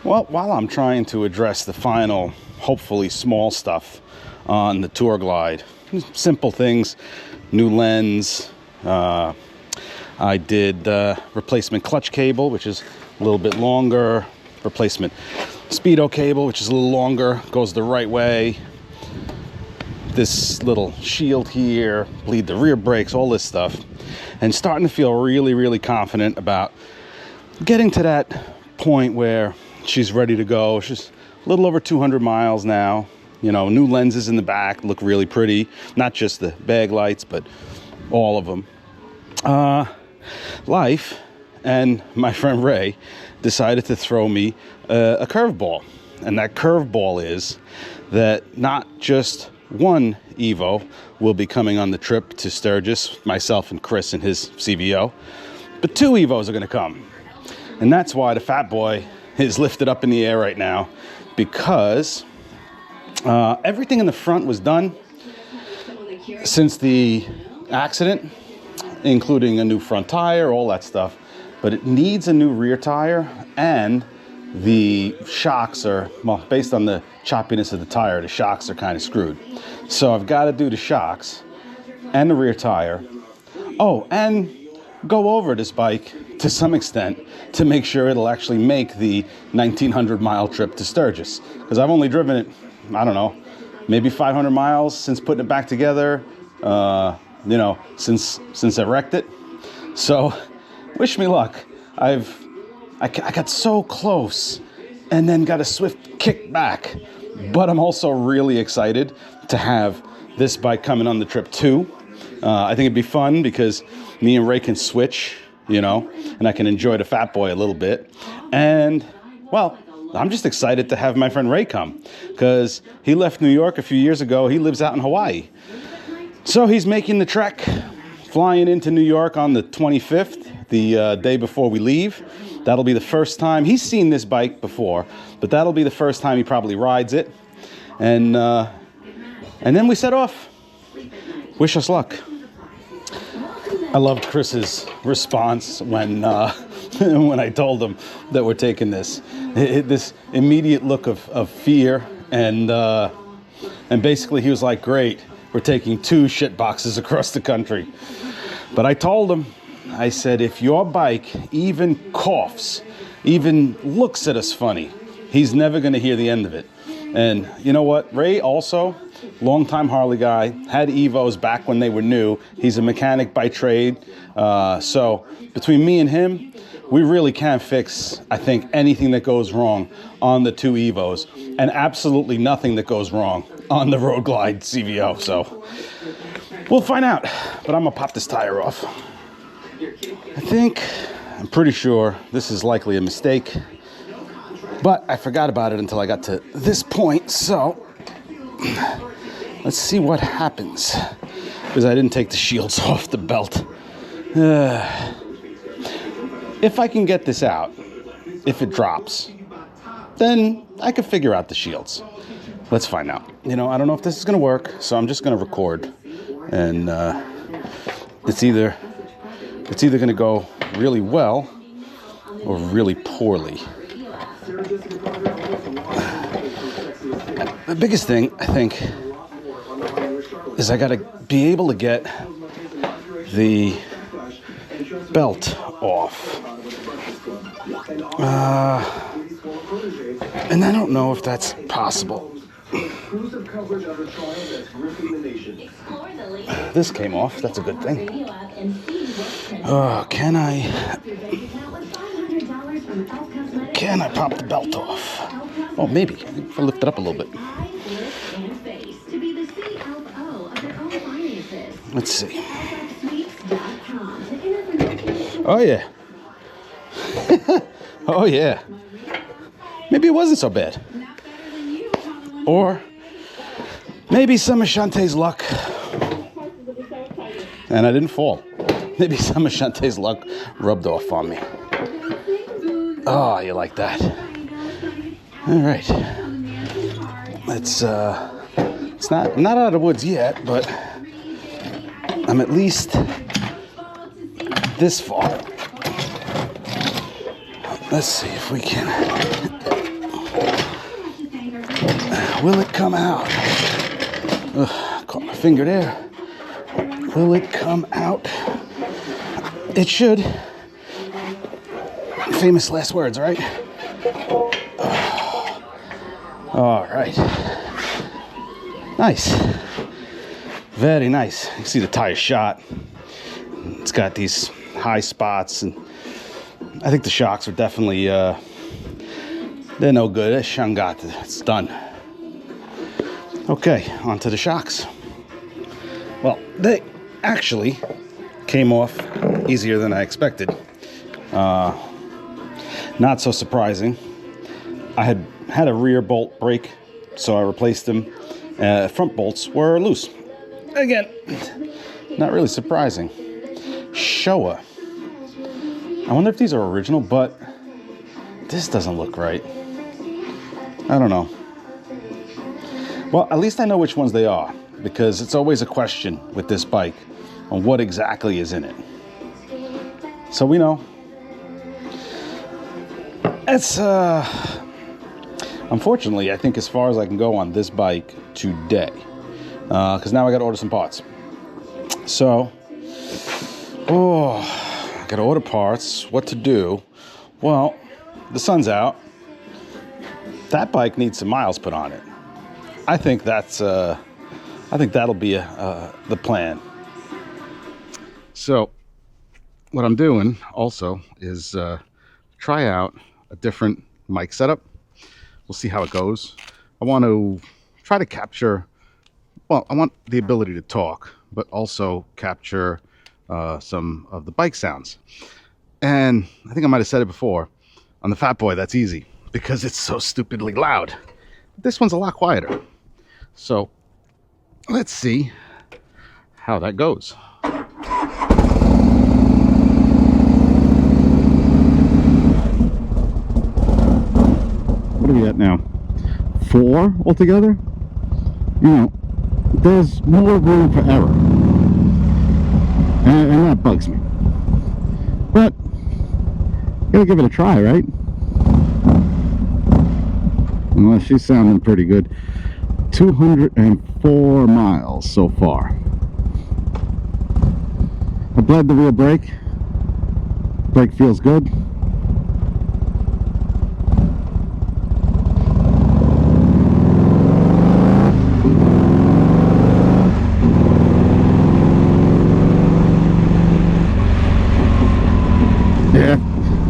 Well, while I'm trying to address the final, hopefully small stuff on the Tour Glide, simple things, new lens, I did replacement clutch cable, which is a little bit longer, replacement speedo cable, which is a little longer, goes the right way. This little shield here, bleed the rear brakes, all this stuff. And starting to feel really, really confident about getting to that point where she's ready to go. She's a little over 200 miles now. You know, new lenses in the back look really pretty. Not just the bag lights, but all of them. Life and my friend Ray decided to throw me a curveball. And that curveball is that not just one Evo will be coming on the trip to Sturgis, myself and Chris and his CVO, but 2 Evos are going to come. And that's why the FatBoy is lifted up in the air right now, because everything in the front was done since the accident, including a new front tire, all that stuff, but it needs a new rear tire, and the shocks are, well, based on the choppiness of the tire, the shocks are kind of screwed. So I've got to do the shocks and the rear tire. Oh, and go over this bike to some extent to make sure it'll actually make the 1900 mile trip to Sturgis. Because I've only driven it, I don't know, maybe 500 miles since putting it back together, you know, since I wrecked it. So wish me luck. I got so close and then got a swift kick back. But I'm also really excited to have this bike coming on the trip too. I think it'd be fun because me and Ray can switch, you know, and I can enjoy the FatBoy a little bit. And, well, I'm just excited to have my friend Ray come because he left New York a few years ago. He lives out in Hawaii. So he's making the trek, flying into New York on the 25th, the day before we leave. That'll be the first time. He's seen this bike before, but that'll be the first time he probably rides it. And then we set off. Wish us luck. I loved Chris's response when when I told him that we're taking this. This immediate look of fear, and basically he was like, "Great, we're taking 2 shit boxes across the country." But I told him, I said, if your bike even coughs, even looks at us funny, he's never going to hear the end of it. And you know what? Ray also, longtime Harley guy, had Evos back when they were new. He's a mechanic by trade. So between me and him, we really can fix, I think, anything that goes wrong on the 2 Evos, and absolutely nothing that goes wrong on the Road Glide CVO. So we'll find out, but I'm gonna pop this tire off. I'm pretty sure this is likely a mistake, but I forgot about it until I got to this point. So let's see what happens, because I didn't take the shields off the belt. If I can get this out, if it drops, then I could figure out the shields. Let's find out. You know, I don't know if this is going to work, so I'm just going to record. And it's either going to go really well or really poorly. The biggest thing, I think, is I got to be able to get the belt off. And I don't know if that's possible. This came off. That's a good thing. Can I pop the belt off? Oh, maybe. If I lift it up a little bit. Let's see. Oh, yeah. Oh, yeah. Maybe it wasn't so bad. Or maybe some of Shantae's luck, and I didn't fall. Maybe some of Shantae's luck rubbed off on me. Oh, you like that? All right. I'm not out of the woods yet, but I'm at least this far. Let's see if we can Will it come out? Ugh, caught my finger there. Will it come out? It should. Famous last words, right? All right. Nice. Very nice. You can see the tire shot. It's got these high spots, and I think the shocks are definitely, they're no good. It's Shangat. It's done. Okay, on to the shocks. Well, they actually came off easier than I expected. Not so surprising. I had a rear bolt break, so I replaced them. Front bolts were loose. Again, not really surprising. Showa. I wonder if these are original, but this doesn't look right. I don't know. Well, at least I know which ones they are, because it's always a question with this bike on what exactly is in it. So we know. It's, unfortunately, I think as far as I can go on this bike today, because now I got to order some parts. So, I got to order parts. What to do? Well, the sun's out. That bike needs some miles put on it. I think that's, I think that'll be the plan. So, what I'm doing also is try out a different mic setup. We'll see how it goes. I want to try to capture, well, I want the ability to talk, but also capture some of the bike sounds. And I think I might have said it before, on the FatBoy, that's easy because it's so stupidly loud. This one's a lot quieter. So let's see how that goes. What are we at now? 4 altogether? You know, there's more room for error. And that bugs me. But, gotta give it a try, right? Well, she's sounding pretty good. 204 miles so far. I bled the rear brake. Brake feels good.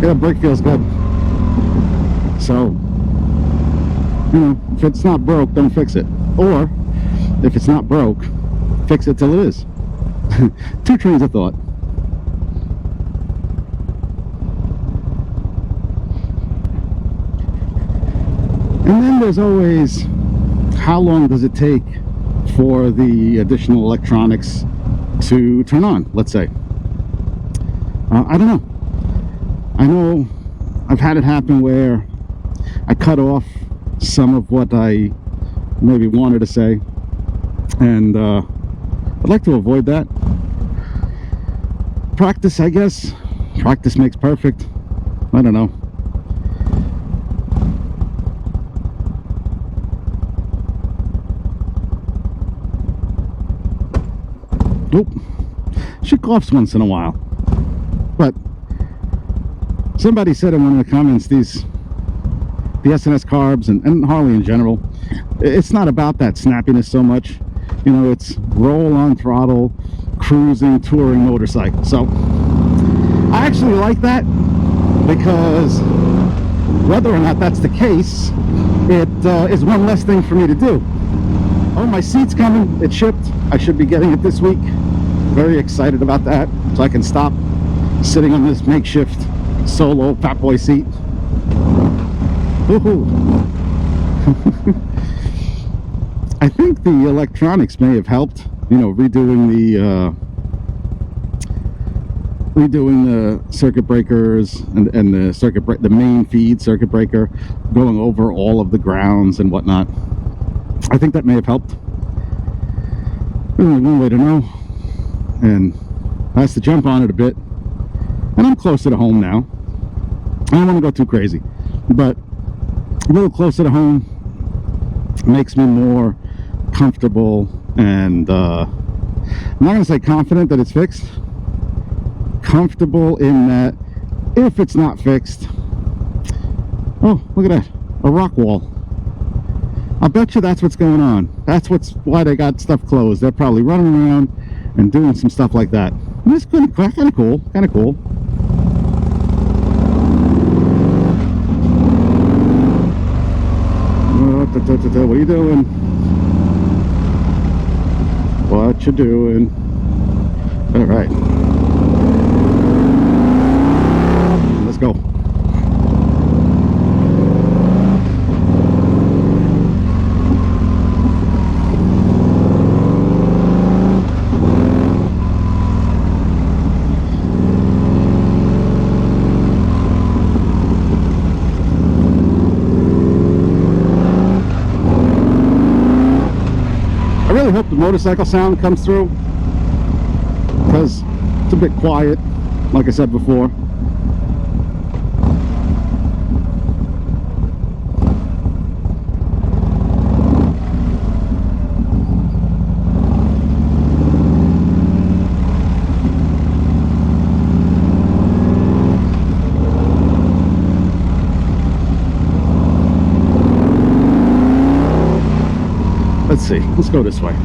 Yeah, brake feels good. So, you know, if it's not broke, don't fix it. Or, if it's not broke, fix it till it is. 2 trains of thought. And then there's always, how long does it take for the additional electronics to turn on, let's say. I don't know. I know I've had it happen where I cut off some of what I maybe wanted to say, and I'd like to avoid that. Practice, I guess. Practice makes perfect. I don't know. Nope. She coughs once in a while. But somebody said in one of the comments, the SNS carbs and Harley in general, it's not about that snappiness so much. You know, it's roll on throttle, cruising, touring motorcycle. So I actually like that, because whether or not that's the case, it is one less thing for me to do. Oh, my seat's coming. It shipped. I should be getting it this week. Very excited about that, so I can stop sitting on this makeshift solo FatBoy seat. I think the electronics may have helped, you know, redoing the circuit breakers and the main feed circuit breaker, going over all of the grounds and whatnot. I think that may have helped. There's only one way to know, and I have to jump on it a bit. And I'm closer to home now. I don't want to go too crazy, but a little closer to home. makes me more comfortable and I'm not going to say confident that it's fixed. Comfortable in that if it's not fixed, oh, look at that, a rock wall. I bet you that's what's going on. That's why they got stuff closed. They're probably running around and doing some stuff like that. And it's kind of cool, kind of cool. What are you doing? What you doing? All right, let's go. I really hope the motorcycle sound comes through, because it's a bit quiet, like I said before. Let's see, let's go this way.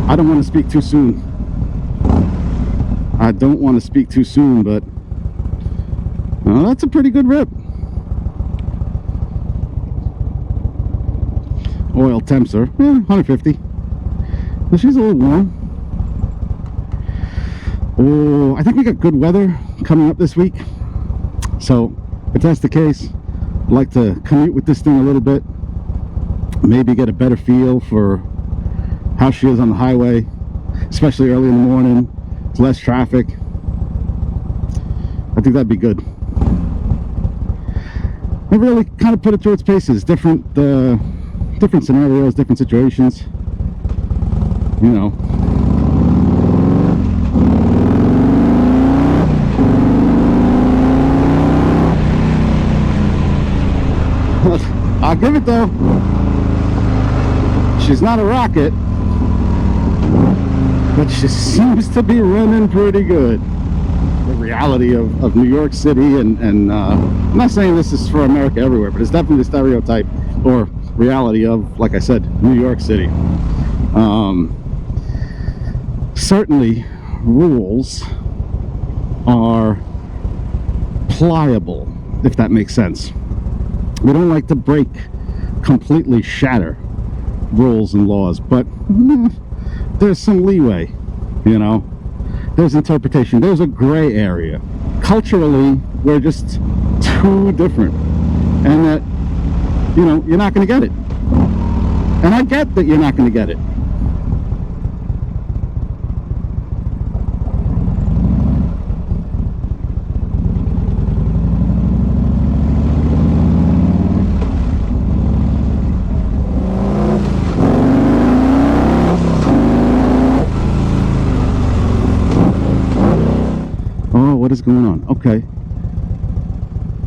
I don't want to speak too soon. I don't want to speak too soon, but that's a pretty good rip. Oil temps are 150. But she's a little warm. Oh, I think we got good weather coming up this week. So if that's the case, I'd like to commute with this thing a little bit. Maybe get a better feel for how she is on the highway, especially early in the morning. It's less traffic. I think that'd be good. I really kind of put it through its paces, different scenarios, different situations, you know. I'll give it though. She's not a rocket, but she seems to be running pretty good. The reality of New York City, and I'm not saying this is for America everywhere, but it's definitely the stereotype or reality of, like I said, New York City. Certainly rules are pliable, if that makes sense. We don't like to break, completely shatter rules and laws, but there's some leeway, you know. There's interpretation, there's a gray area. Culturally, we're just too different, and that, you know, you're not going to get it. And I get that you're not going to get it. What is going on? Okay.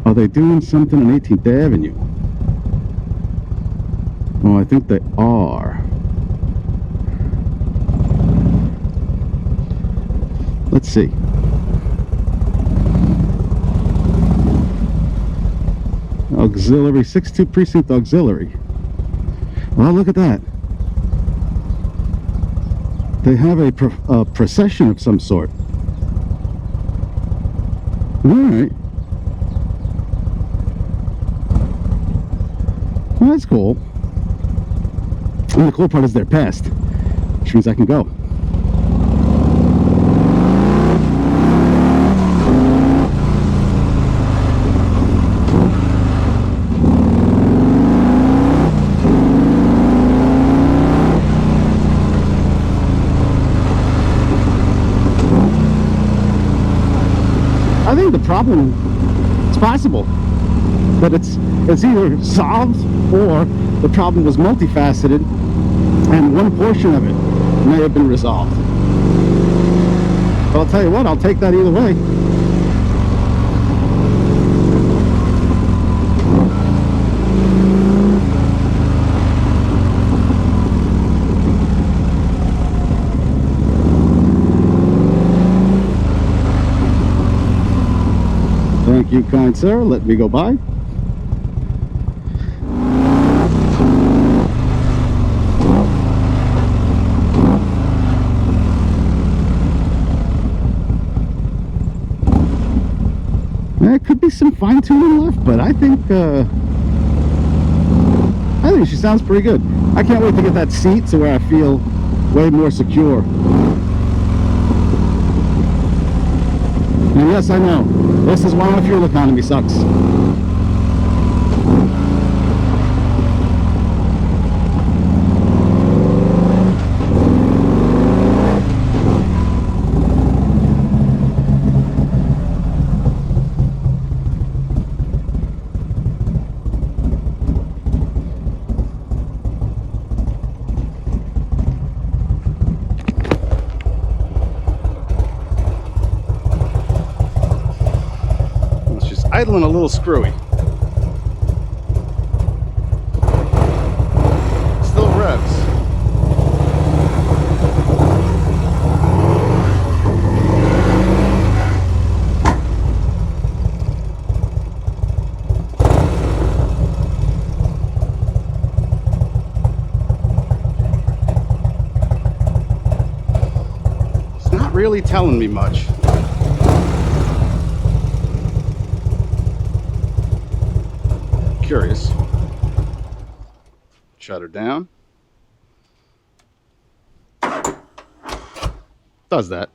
Are they doing something on 18th Avenue? Oh, I think they are. Let's see. Auxiliary, 62 Precinct Auxiliary. Well, look at that. They have a procession of some sort. All right. Well, that's cool. And the cool part is they're passed, which means I can go. I think the problem, it's possible that it's either solved or the problem was multifaceted and one portion of it may have been resolved. But I'll tell you what, I'll take that either way. Thank you, kind sir. Let me go by. There could be some fine-tuning left, but I think she sounds pretty good. I can't wait to get that seat to where I feel way more secure. And yes, I know, this is why my fuel economy sucks. Idling a little screwy. Still revs. It's not really telling me much. Curious. Shut her down. Does that.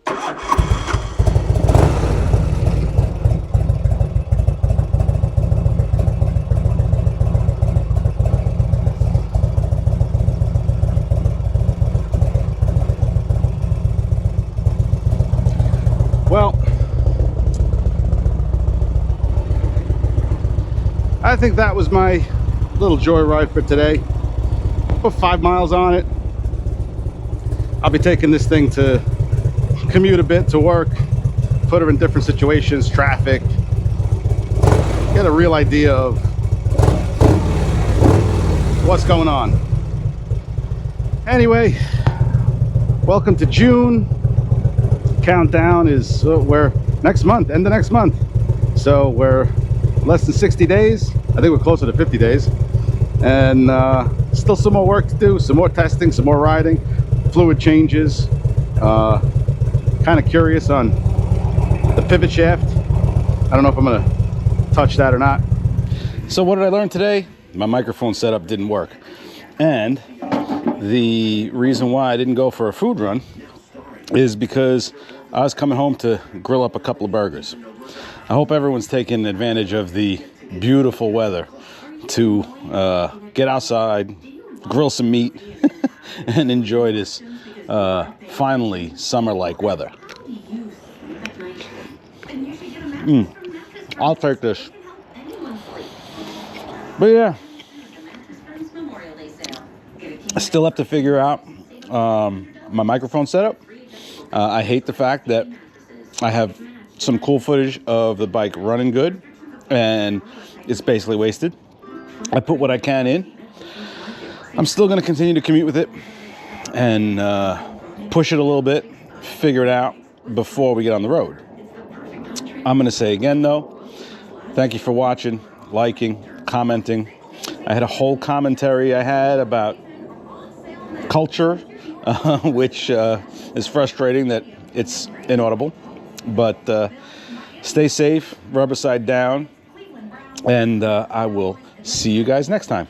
Well, I think that was my little joyride for today. Put 5 miles on it. I'll be taking this thing to commute a bit to work, put her in different situations, traffic, get a real idea of what's going on. Anyway, welcome to June. Countdown is we're next month, end of next month. So we're less than 60 days. I think we're closer to 50 days. And still some more work to do, some more testing, some more riding, fluid changes. Kind of curious on the pivot shaft. I don't know if I'm gonna touch that or not. So what did I learn today? My microphone setup didn't work. And the reason why I didn't go for a food run is because I was coming home to grill up a couple of burgers. I hope everyone's taking advantage of the beautiful weather to get outside, grill some meat, and enjoy this finally summer-like weather. I'll take this. But yeah, I still have to figure out my microphone setup. I hate the fact that I have some cool footage of the bike running good and it's basically wasted. I put what I can in. I'm still going to continue to commute with it and push it a little bit, figure it out before we get on the road. I'm going to say again though, thank you for watching, liking, commenting. I had a whole commentary I had about culture, which is frustrating that it's inaudible. But stay safe, rubber side down, and I will see you guys next time.